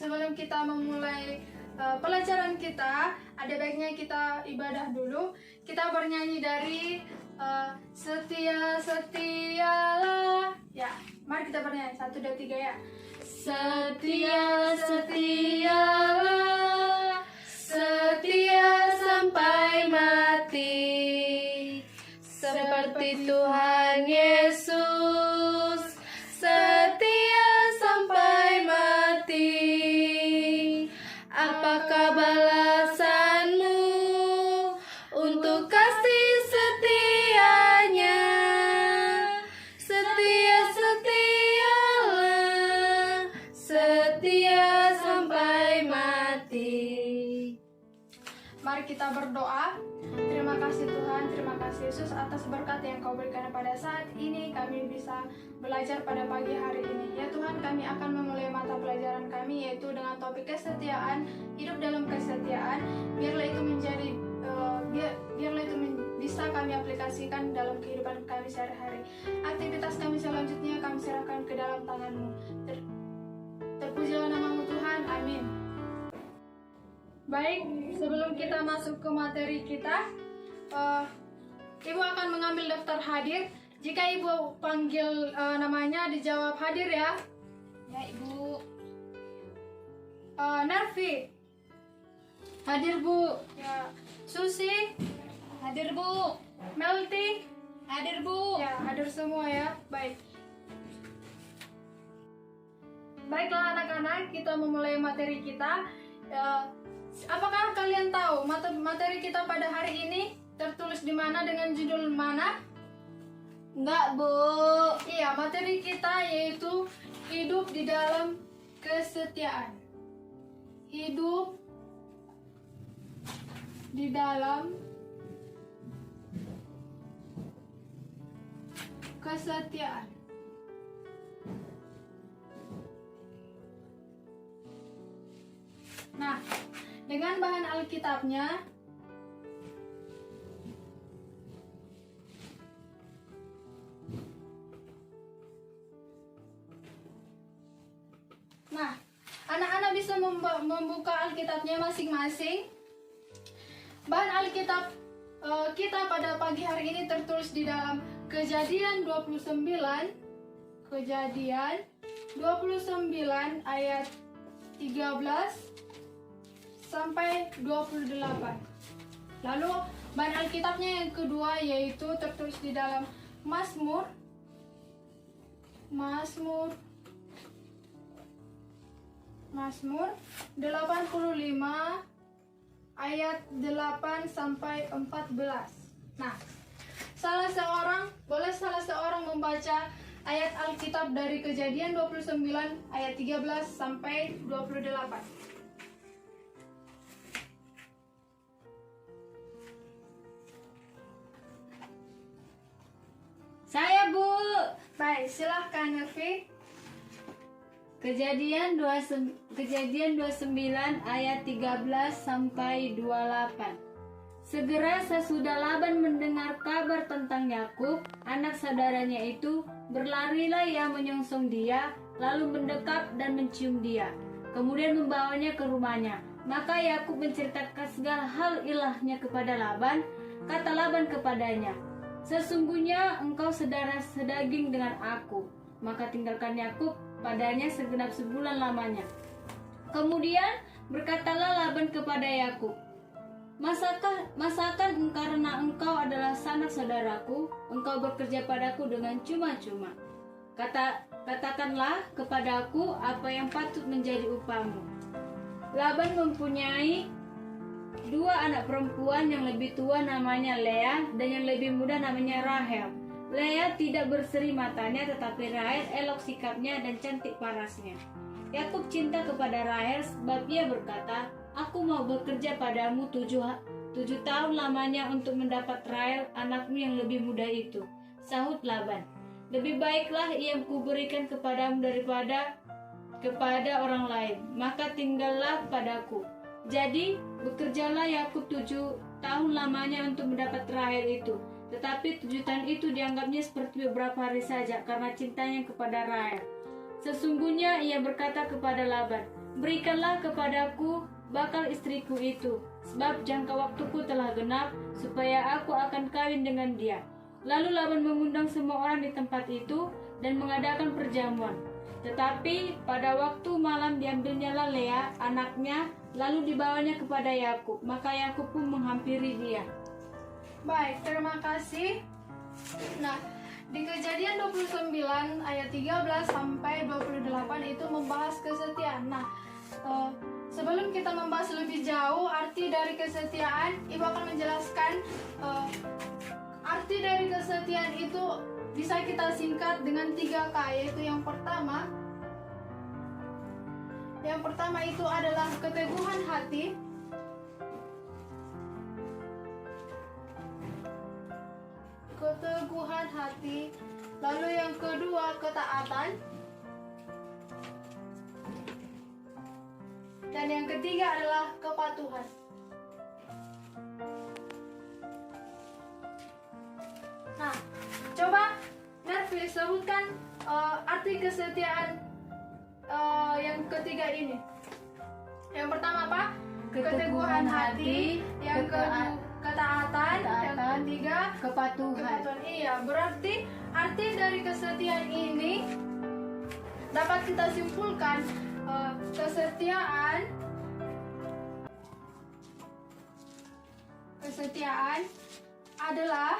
sebelum kita memulai pelajaran kita, ada baiknya kita ibadah dulu. Kita bernyanyi dari setia setialah. Ya, mari kita bernyanyi 1, 2, 3 ya. Setia setialah, setia sampai mati, seperti Tuhan Yesus, setia sampai mati. Apakah balasanmu untuk kasih setianya? Setia setialah, setia sampai mati. Mari kita berdoa. Terima kasih Tuhan, terima kasih Yesus atas berkat yang Kau berikan pada saat ini kami bisa belajar pada pagi hari ini. Ya Tuhan, kami akan memulai mata pelajaran kami yaitu dengan topik kesetiaan, hidup dalam kesetiaan. Biarlah itu menjadi bisa kami aplikasikan dalam kehidupan kami sehari-hari. Aktivitas kami selanjutnya kami serahkan ke dalam tangan-Mu. Terpujilah nama-Mu Tuhan, amin. Baik, sebelum kita masuk ke materi kita, Ibu akan mengambil daftar hadir. Jika Ibu panggil namanya, dijawab hadir ya. Ya Ibu. Narvi, hadir Bu. Ya. Susi, Hadir Bu. Melty, Hadir Bu. ya hadir semua ya. Baik. Baiklah anak-anak, kita memulai materi kita. Apakah kalian tahu materi kita pada hari ini tertulis di mana dengan judul mana? Enggak Bu. Iya, materi kita yaitu hidup di dalam kesetiaan. Hidup di dalam kesetiaan. Nah, dengan bahan Alkitabnya, nah, anak-anak bisa membuka Alkitabnya masing-masing. Bahan Alkitab kita pada pagi hari ini tertulis di dalam Kejadian 29 ayat 13 sampai 28. Lalu bahan Alkitabnya yang kedua yaitu tertulis di dalam Mazmur 85 ayat 8 sampai 14. Nah, boleh salah seorang membaca ayat Alkitab dari Kejadian 29 ayat 13 sampai 28. Saya Bu. Baik, silahkan Nervi. Kejadian 29 ayat 13 sampai 28. Segera sesudah Laban mendengar kabar tentang Yakub, anak saudaranya itu, berlarilah ia menyongsong dia, lalu mendekat dan mencium dia, kemudian membawanya ke rumahnya. Maka Yakub menceritakan segala hal ilahnya kepada Laban. Kata Laban kepadanya, "Sesungguhnya engkau saudara sedaging dengan aku." Maka tinggalkan Yakub padanya segenap sebulan lamanya. Kemudian berkatalah Laban kepada Yakub, Masakan karena engkau adalah sanak saudaraku, engkau bekerja padaku dengan cuma-cuma? Katakanlah kepadaku apa yang patut menjadi upahmu. Laban mempunyai 2 anak perempuan, yang lebih tua namanya Lea dan yang lebih muda namanya Rahel. Lea tidak berseri matanya, tetapi Rahel elok sikapnya dan cantik parasnya. Yakub cinta kepada Rahel sebab ia berkata, "Aku mau bekerja padamu 7 tahun lamanya untuk mendapat Rahel anakmu yang lebih muda itu." Sahut Laban, "Lebih baiklah ia kuberikan kepadamu daripada kepada orang lain, maka tinggallah padaku." Jadi bekerjalah Yakub 7 tahun lamanya untuk mendapat Rahel itu. Tetapi 7 tahun itu dianggapnya seperti beberapa hari saja karena cintanya kepada Rahel. Sesungguhnya ia berkata kepada Laban, berikanlah kepadaku bakal istriku itu, sebab jangka waktuku telah genap, supaya aku akan kawin dengan dia." Lalu Laban mengundang semua orang di tempat itu dan mengadakan perjamuan. Tetapi pada waktu malam diambilnyalah Lea, anaknya, lalu dibawanya kepada Yakub. Maka Yakub pun menghampiri dia. Baik, terima kasih. Nah, di Kejadian 29 ayat 13 sampai 28 itu membahas kesetiaan. Nah, sebelum kita membahas lebih jauh arti dari kesetiaan, Ibu akan menjelaskan arti dari kesetiaan itu bisa kita singkat dengan 3K, yaitu yang pertama itu adalah keteguhan hati. Keteguhan hati. Lalu yang kedua, ketaatan. Dan yang ketiga adalah kepatuhan. Nah, coba Nervi sebutkan arti kesetiaan yang ketiga ini. Yang pertama apa? Keteguhan hati. Yang kedua ketaatan. Yang ketiga Kepatuhan. Iya, berarti arti dari kesetiaan ini dapat kita simpulkan kesetiaan adalah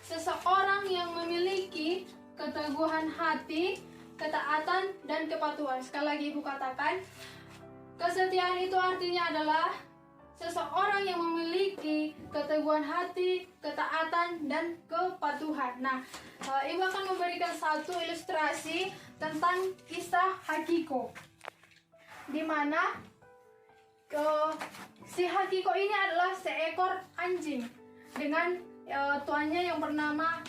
seseorang yang memiliki keteguhan hati, ketaatan, dan kepatuhan. Sekali lagi Ibu katakan, kesetiaan itu artinya adalah seseorang yang memiliki keteguhan hati, ketaatan, dan kepatuhan. Nah, Ibu akan memberikan satu ilustrasi tentang kisah Hagiko, di mana si Hagiko ini adalah seekor anjing dengan tuannya yang bernama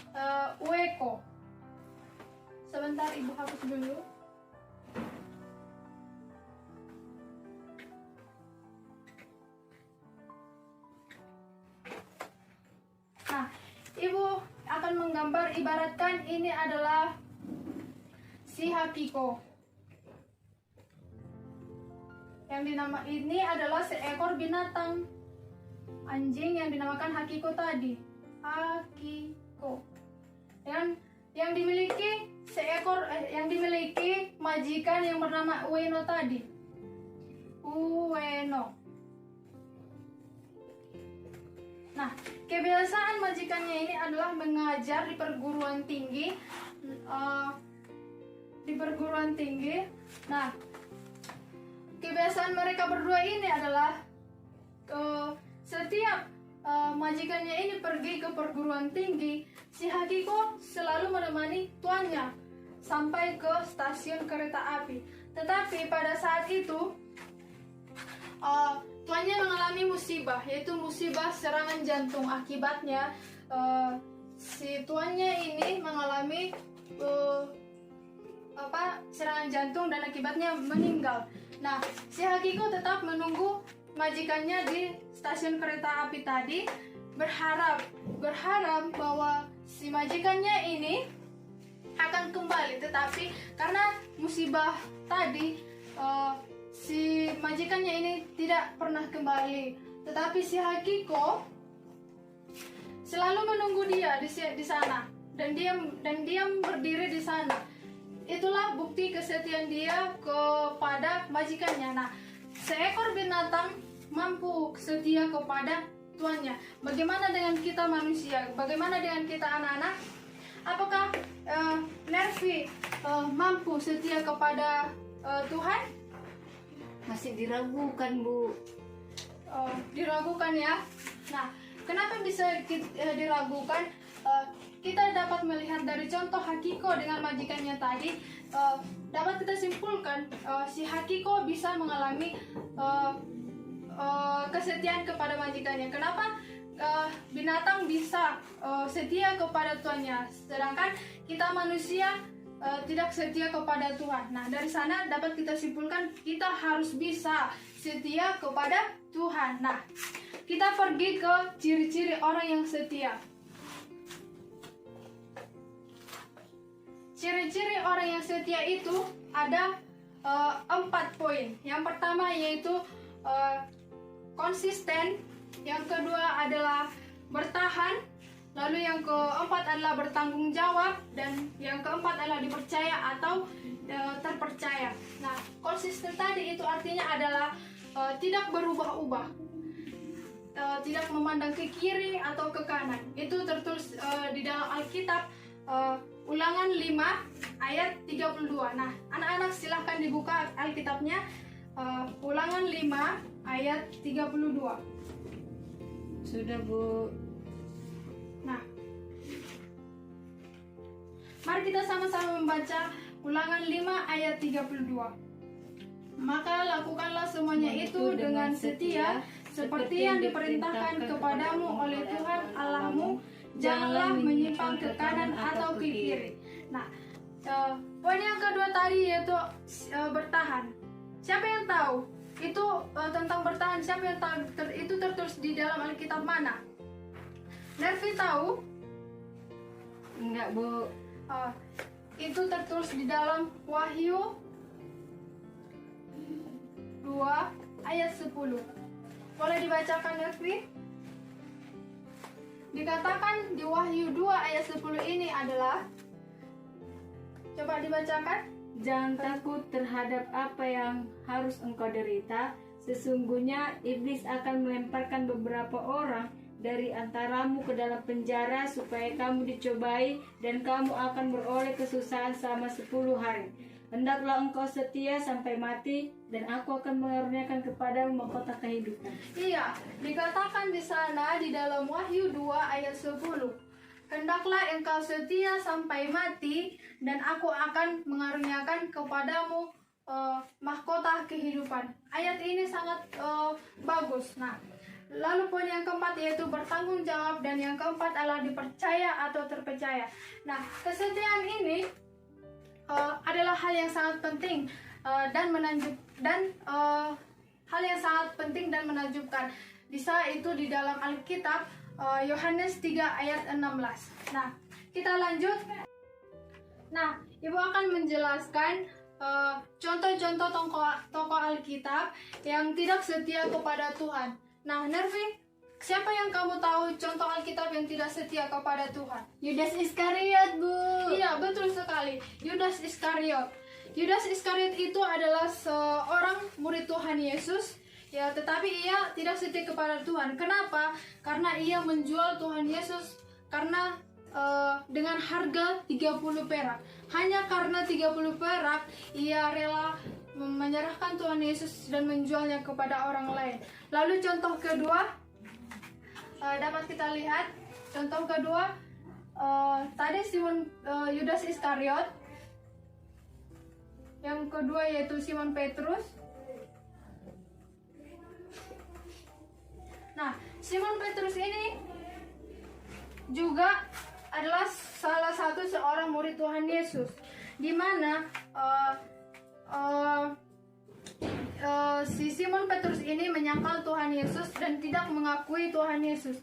Ueko. Sebentar, Ibu hapus dulu. Nah, Ibu akan menggambar, ibaratkan ini adalah si Hagiko. Ini adalah seekor binatang anjing yang dinamakan Hagiko tadi. Hagiko. Yang dimiliki majikan yang bernama Ueno tadi. Ueno. Nah, kebiasaan majikannya ini adalah mengajar di perguruan tinggi. Nah, kebiasaan mereka berdua ini adalah setiap majikannya ini pergi ke perguruan tinggi, si Hagiko selalu menemani tuannya sampai ke stasiun kereta api. Tetapi pada saat itu tuannya mengalami musibah, yaitu musibah serangan jantung. Akibatnya si tuannya ini mengalami serangan jantung dan akibatnya meninggal. Nah, si Hagiko tetap menunggu majikannya di stasiun kereta api tadi, berharap bahwa si majikannya ini akan kembali. Tetapi karena musibah tadi, si majikannya ini tidak pernah kembali. Tetapi si Hagiko selalu menunggu dia di sana dan diam berdiri di sana. Itulah bukti kesetiaan dia kepada majikannya. Nah, seekor binatang mampu setia kepada tuannya. Bagaimana dengan kita manusia? Bagaimana dengan kita anak-anak? Apakah Nervi mampu setia kepada Tuhan? Masih diragukan, Bu. Diragukan ya. Nah, kenapa bisa diragukan? Kita dapat melihat dari contoh Hagiko dengan majikannya tadi, dapat kita simpulkan si Hagiko bisa mengalami kesetiaan kepada majikannya. Kenapa binatang bisa setia kepada tuannya, sedangkan kita manusia tidak setia kepada Tuhan. Nah, dari sana dapat kita simpulkan kita harus bisa setia kepada Tuhan. Nah, kita pergi ke ciri-ciri orang yang setia. Ciri-ciri orang yang setia itu ada 4 poin. Yang pertama yaitu konsisten, yang kedua adalah bertahan, lalu yang keempat adalah bertanggung jawab, dan yang keempat adalah dipercaya atau terpercaya. Nah, konsisten tadi itu artinya adalah tidak berubah-ubah, tidak memandang ke kiri atau ke kanan. Itu tertulis di dalam Alkitab, Ulangan 5 ayat 32. Nah, anak-anak silahkan dibuka Alkitabnya, Ulangan 5 ayat 32. Sudah, Bu. Nah, mari kita sama-sama membaca Ulangan 5 ayat 32. Maka lakukanlah semuanya itu dengan setia, seperti yang diperintahkan kepadamu oleh Tuhan Allahmu. Janganlah menyimpang ke kanan atau ke kiri. Nah, poin yang kedua tadi yaitu bertahan. Siapa yang tahu itu tentang bertahan? Siapa yang tahu itu tertulis di dalam Alkitab mana? Nervi tahu? Enggak, Bu. Itu tertulis di dalam Wahyu 2 ayat 10. Boleh dibacakan, Nervi? Dikatakan di Wahyu 2 ayat 10 ini adalah, coba dibacakan. Jangan takut terhadap apa yang harus engkau derita. Sesungguhnya iblis akan melemparkan beberapa orang dari antaramu ke dalam penjara supaya kamu dicobai dan kamu akan beroleh kesusahan selama 10 hari. Hendaklah engkau setia sampai mati dan aku akan mengaruniakan kepadamu mahkota kehidupan. Iya, dikatakan di sana di dalam Wahyu 2 ayat 10. Hendaklah engkau setia sampai mati dan aku akan mengaruniakan kepadamu mahkota kehidupan. Ayat ini sangat bagus. Nah, lalu poin yang keempat yaitu bertanggung jawab, dan yang keempat adalah dipercaya atau terpercaya. Nah, kesetiaan ini adalah hal yang sangat penting hal yang sangat penting dan menakjubkan. Bisa itu di dalam Alkitab, Yohanes 3 ayat 16. Nah, kita lanjut. Nah, Ibu akan menjelaskan contoh-contoh tokoh Alkitab yang tidak setia kepada Tuhan. Nah, Nervi, siapa yang kamu tahu contoh Alkitab yang tidak setia kepada Tuhan? Yudas Iskariot, Bu. Iya, betul sekali. Yudas Iskariot. Yudas Iskariot itu adalah seorang murid Tuhan Yesus, ya, tetapi ia tidak setia kepada Tuhan. Kenapa? Karena ia menjual Tuhan Yesus dengan harga 30 perak. Hanya karena 30 perak, ia rela menyerahkan Tuhan Yesus dan menjualnya kepada orang lain. Lalu contoh kedua, dapat kita lihat. Contoh kedua, tadi Yudas Iskariot. Yang kedua yaitu Simon Petrus. Nah, Simon Petrus ini juga adalah salah satu seorang murid Tuhan Yesus, di mana si Simon Petrus ini menyangkal Tuhan Yesus dan tidak mengakui Tuhan Yesus.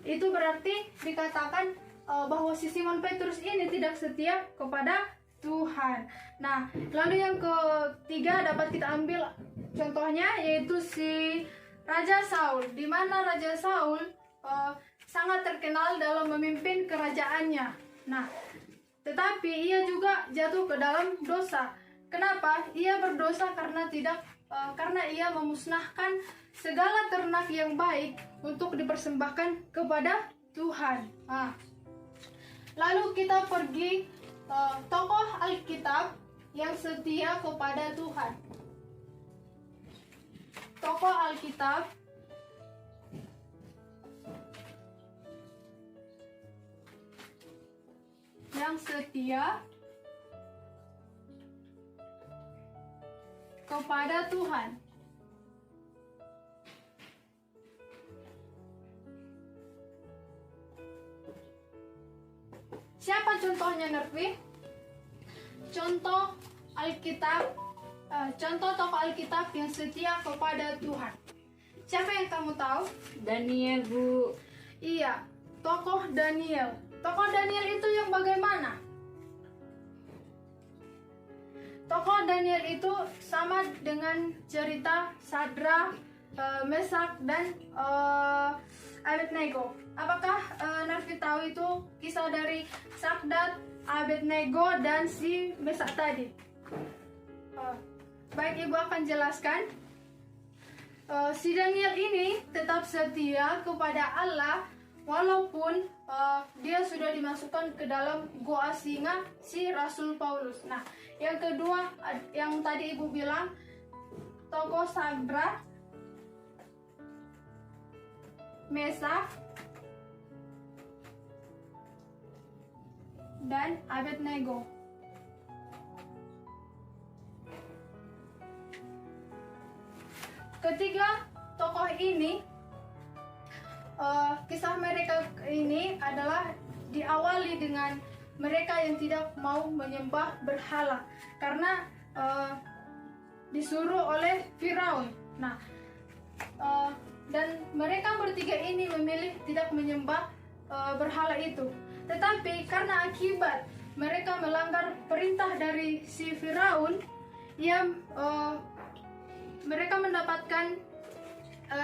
Itu berarti dikatakan bahwa si Simon Petrus ini tidak setia kepada Tuhan. Nah, lalu yang ketiga dapat kita ambil contohnya yaitu si Raja Saul, di mana Raja Saul sangat terkenal dalam memimpin kerajaannya. Nah, tetapi ia juga jatuh ke dalam dosa. Kenapa? Ia berdosa karena ia memusnahkan segala ternak yang baik untuk dipersembahkan kepada Tuhan. Nah, lalu kita pergi tokoh Alkitab yang setia kepada Tuhan. Tokoh Alkitab yang setia kepada Tuhan. Siapa contohnya, Nervi? Contoh Alkitab, contoh tokoh Alkitab yang setia kepada Tuhan. Siapa yang kamu tahu? Daniel, Bu. Iya, tokoh Daniel. Tokoh Daniel itu yang bagaimana? tokoh Daniel itu sama dengan cerita Sadrak, Mesak, dan Abednego. Apakah Narfi tahu itu kisah dari Sadrak, Abednego, dan si Mesak tadi? Baik, Ibu akan jelaskan. Si Daniel ini tetap setia kepada Allah walaupun dia sudah dimasukkan ke dalam goa singa si Rasul Paulus. Nah, yang kedua yang tadi Ibu bilang tokoh Sadrak, Mesak, dan Abednego. Ketiga tokoh ini, kisah mereka ini adalah diawali dengan mereka yang tidak mau menyembah berhala karena disuruh oleh Firaun. Nah, dan mereka bertiga ini memilih tidak menyembah berhala itu. Tetapi karena akibat mereka melanggar perintah dari si Firaun, yang mereka mendapatkan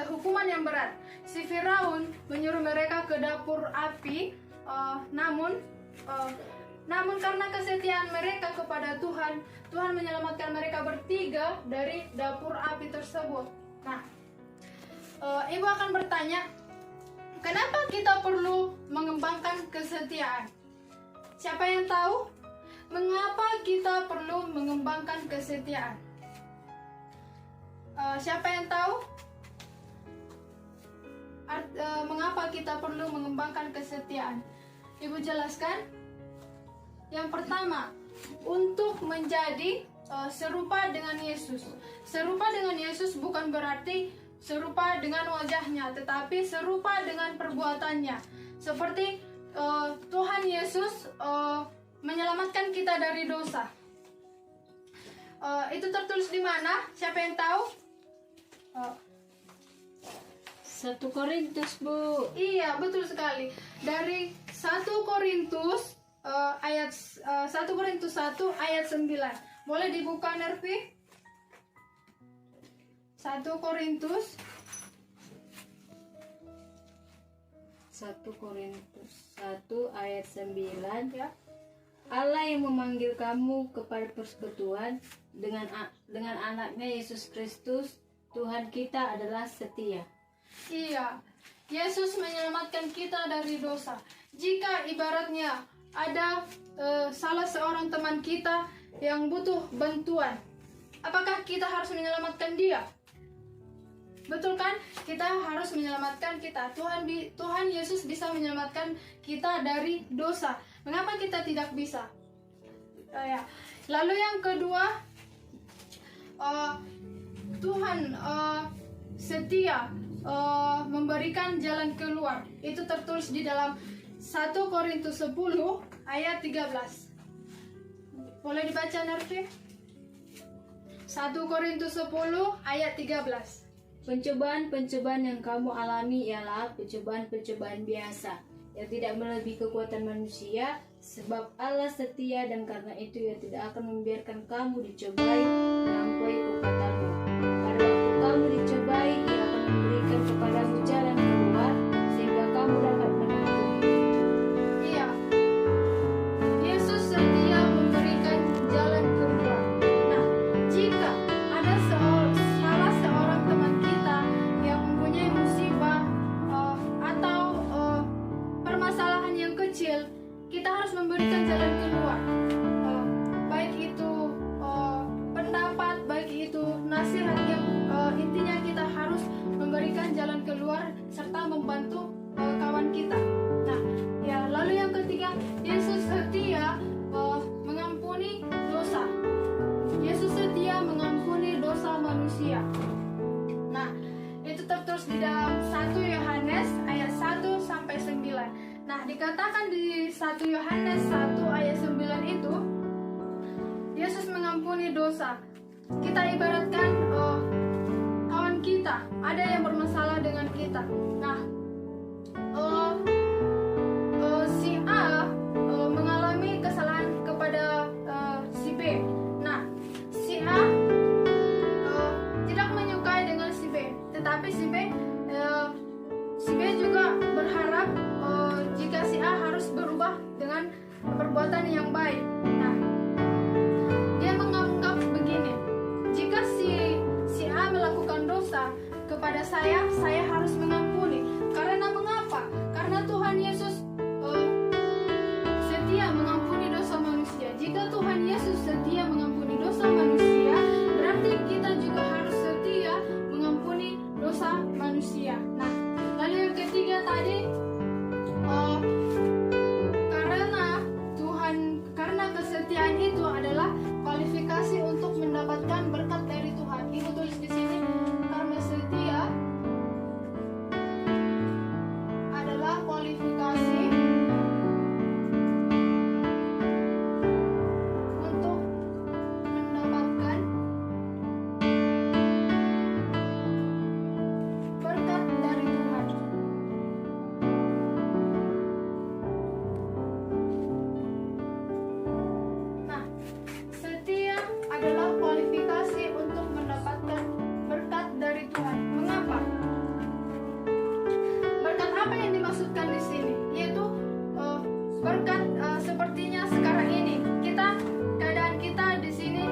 hukuman yang berat. Si Firaun menyuruh mereka ke dapur api, namun karena kesetiaan mereka kepada Tuhan, Tuhan menyelamatkan mereka bertiga dari dapur api tersebut. Nah, Ibu akan bertanya, kenapa kita perlu mengembangkan kesetiaan? Siapa yang tahu mengapa kita perlu mengembangkan kesetiaan? Siapa yang tahu mengapa kita perlu mengembangkan kesetiaan? Ibu jelaskan. Yang pertama, untuk menjadi serupa dengan Yesus. Serupa dengan Yesus bukan berarti serupa dengan wajahnya, tetapi serupa dengan perbuatannya. Seperti Tuhan Yesus menyelamatkan kita dari dosa. Itu tertulis di mana? Siapa yang tahu? 1 Korintus, Bu. Iya, betul sekali. Dari 1 Korintus 1 Korintus 1 ayat 9. Boleh dibuka, Nervi? 1 Korintus 1 ayat 9. ya. Allah yang memanggil kamu kepada persekutuan dengan anaknya Yesus Kristus, Tuhan kita adalah setia. Iya, Yesus menyelamatkan kita dari dosa. Jika ibaratnya ada salah seorang teman kita yang butuh bantuan, apakah kita harus menyelamatkan dia? Betul kan? Kita harus menyelamatkan kita. Tuhan Yesus bisa menyelamatkan kita dari dosa. Mengapa kita tidak bisa? Ya. Lalu yang kedua, Tuhan setia memberikan jalan keluar. Itu tertulis di dalam 1 Korintus 10 ayat 13. Boleh dibaca, Nervi? 1 Korintus 10 ayat 13. Pencobaan-pencobaan yang kamu alami ialah pencobaan-pencobaan biasa yang tidak melebihi kekuatan manusia, sebab Allah setia dan karena itu Ia tidak akan membiarkan kamu dicobai melampaui kekuatanmu. Pada waktu kamu dicobai, Ia akan memberikan kepadamu jalan keluar sehingga kamu dapat menahan. Iya, Yesus setia memberikan jalan keluar. Nah, jika ada salah seorang teman kita yang mempunyai musibah atau permasalahan yang kecil, kita harus memberikan jalan keluar. Baik itu pendapat, baik itu nasihat, yang intinya kita harus memberikan jalan keluar serta membantu kawan kita. Nah, ya, lalu yang ketiga, Yesus setia mengampuni dosa. Yesus setia mengampuni dosa manusia. Nah, itu tertulis di dalam 1 Yohanes ayat 1 sampai 9. Nah, dikatakan di 1 Yohanes 1 ayat 9 itu, Yesus mengampuni dosa. Kita ibaratkan kawan kita, ada yang bermasalah dengan kita. Nah, si A mengalami kesalahan kepada si B. Nah, perbuatan yang baik. Nah, dia menganggap begini, jika si A melakukan dosa kepada saya harus mengampuni. Karena mengapa? Karena Tuhan Yesus setia mengampuni dosa manusia. Jika Tuhan Yesus setia mengampuni dosa manusia, berarti kita juga harus setia mengampuni dosa manusia. Nah, lalu yang ketiga tadi, karena kesetiaan itu adalah kualifikasi untuk mendapatkan berkat dari Tuhan. Ibu tulis di sini, karena setia adalah kualifikasi untuk mendapatkan berkat dari Tuhan. Nah, setia adalah kualifikasi untuk mendapatkan berkat dari Tuhan. Mengapa? Berkat apa yang dimaksudkan di sini? Yaitu berkat sepertinya sekarang ini keadaan kita di sini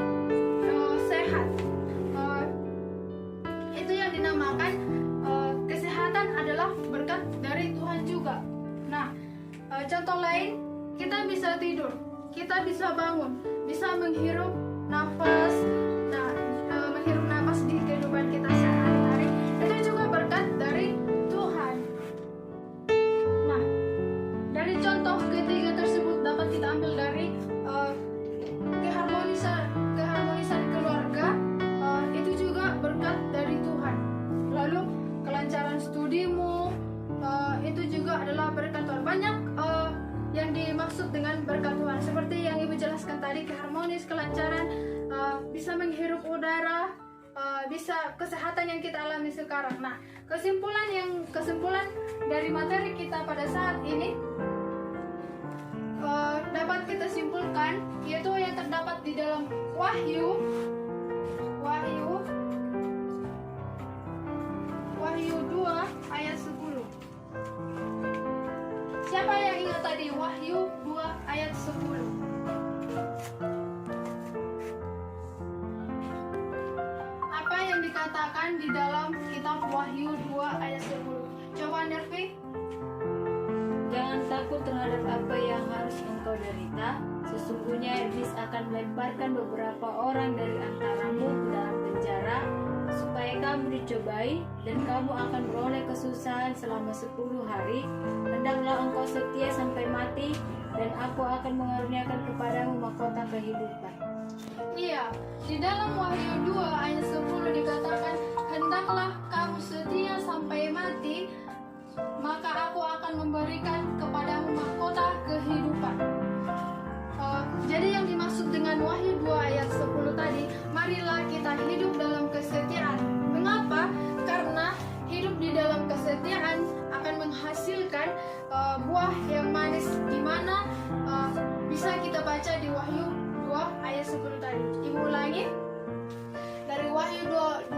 sehat. Itu yang dinamakan kesehatan adalah berkat dari Tuhan juga. Nah, contoh lain, kita bisa tidur, kita bisa bangun, bisa menghirup nafas. Nah, menghirup nafas di kehidupan kita sehari-hari itu juga berkat dari Tuhan. Nah, dari contoh ketiga tersebut dapat kita ambil dari keharmonisan keluarga, itu juga berkat dari Tuhan. Lalu kelancaran studimu, itu juga adalah berkat Tuhan. Banyak yang dimaksud dengan berkat Tuhan, seperti yang Ibu jelaskan tadi, keharmonis, kelancaran, bisa menghirup udara, bisa kesehatan yang kita alami sekarang. Nah, kesimpulan dari materi kita pada saat ini dapat kita simpulkan, yaitu yang terdapat di dalam Wahyu 2 ayat 10. Siapa yang ingat tadi Wahyu 2 ayat 10? Apa yang dikatakan di dalam kitab Wahyu 2 ayat 10? Coba Nervi. Jangan takut terhadap apa yang harus engkau derita. Sesungguhnya iblis akan melemparkan beberapa orang dari antaramu ke dalam penjara, supaya kamu dicobai, dan kamu akan beroleh kesusahan selama 10 hari. Hendaklah engkau setia sampai mati, dan aku akan mengaruniakan kepadamu mahkota kehidupan. Iya, di dalam Wahyu 2 ayat 10 dikatakan, hendaklah kamu setia sampai mati, maka aku akan memberikan kepadamu mahkota kehidupan. Jadi yang dimaksud dengan Wahyu 2 ayat 10 tadi, marilah kita hidup dalam kesetiaan. Mengapa? Karena hidup di dalam kesetiaan akan menghasilkan buah yang manis, di mana bisa kita baca di Wahyu 2 ayat 10 tadi. Ibu ulangi. Dari Wahyu 2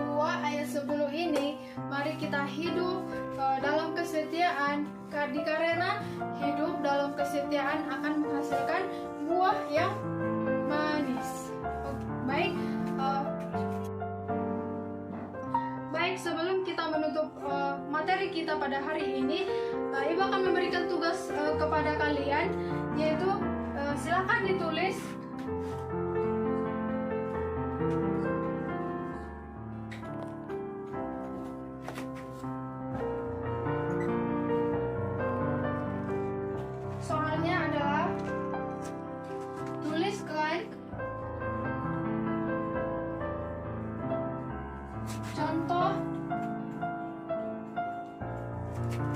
ayat 10 ini, mari kita hidup dalam kesetiaan, karena hidup dalam kesetiaan akan menghasilkan buah yang manis. Baik, sebelum kita menutup materi kita pada hari ini, Ibu akan memberikan tugas kepada kalian, yaitu silakan ditulis soalnya adalah tuliskan contoh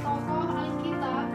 tokoh Alkitab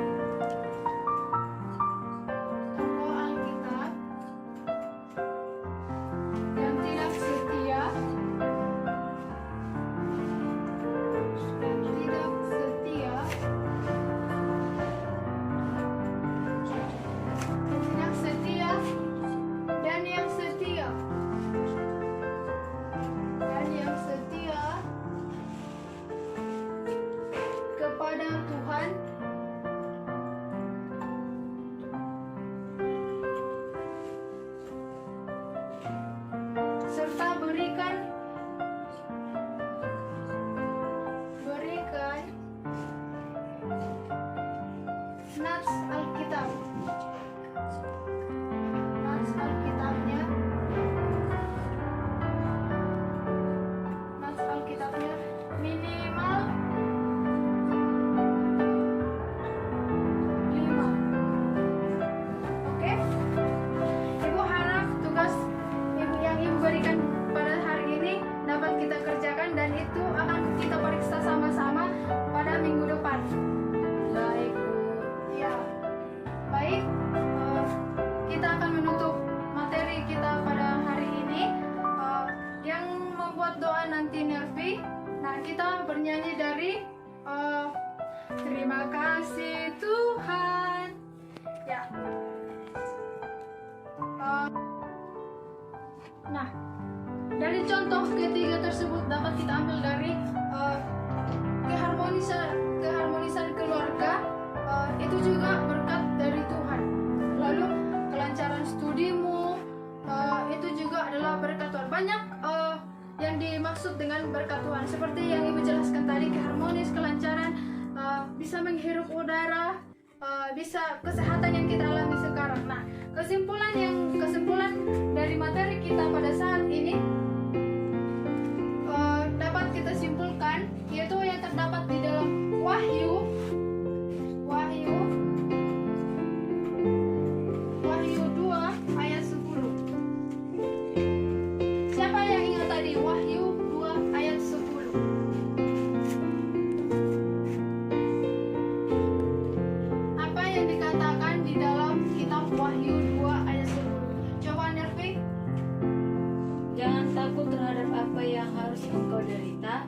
Terima kasih Tuhan. Ya. Nah, dari contoh ketiga tersebut dapat kita ambil dari keharmonisan keluarga, itu juga berkat dari Tuhan. Lalu kelancaran studimu, itu juga adalah berkat Tuhan. Banyak yang dimaksud dengan berkat Tuhan, seperti yang Ibu jelaskan tadi, keharmonis, kelancaran, bisa menghirup udara, bisa kesehatan yang kita alami sekarang. Nah, kesimpulan dari materi kita pada saat ini dapat kita simpulkan, yaitu yang terdapat di dalam Wahyu 2 ayat 10. Siapa yang ingat tadi Wahyu 2 ayat 10? Apa yang dikatakan di dalam kitab Wahyu 2 ayat 10? Coba Nervi. Jangan takut terhadap apa yang harus engkau derita,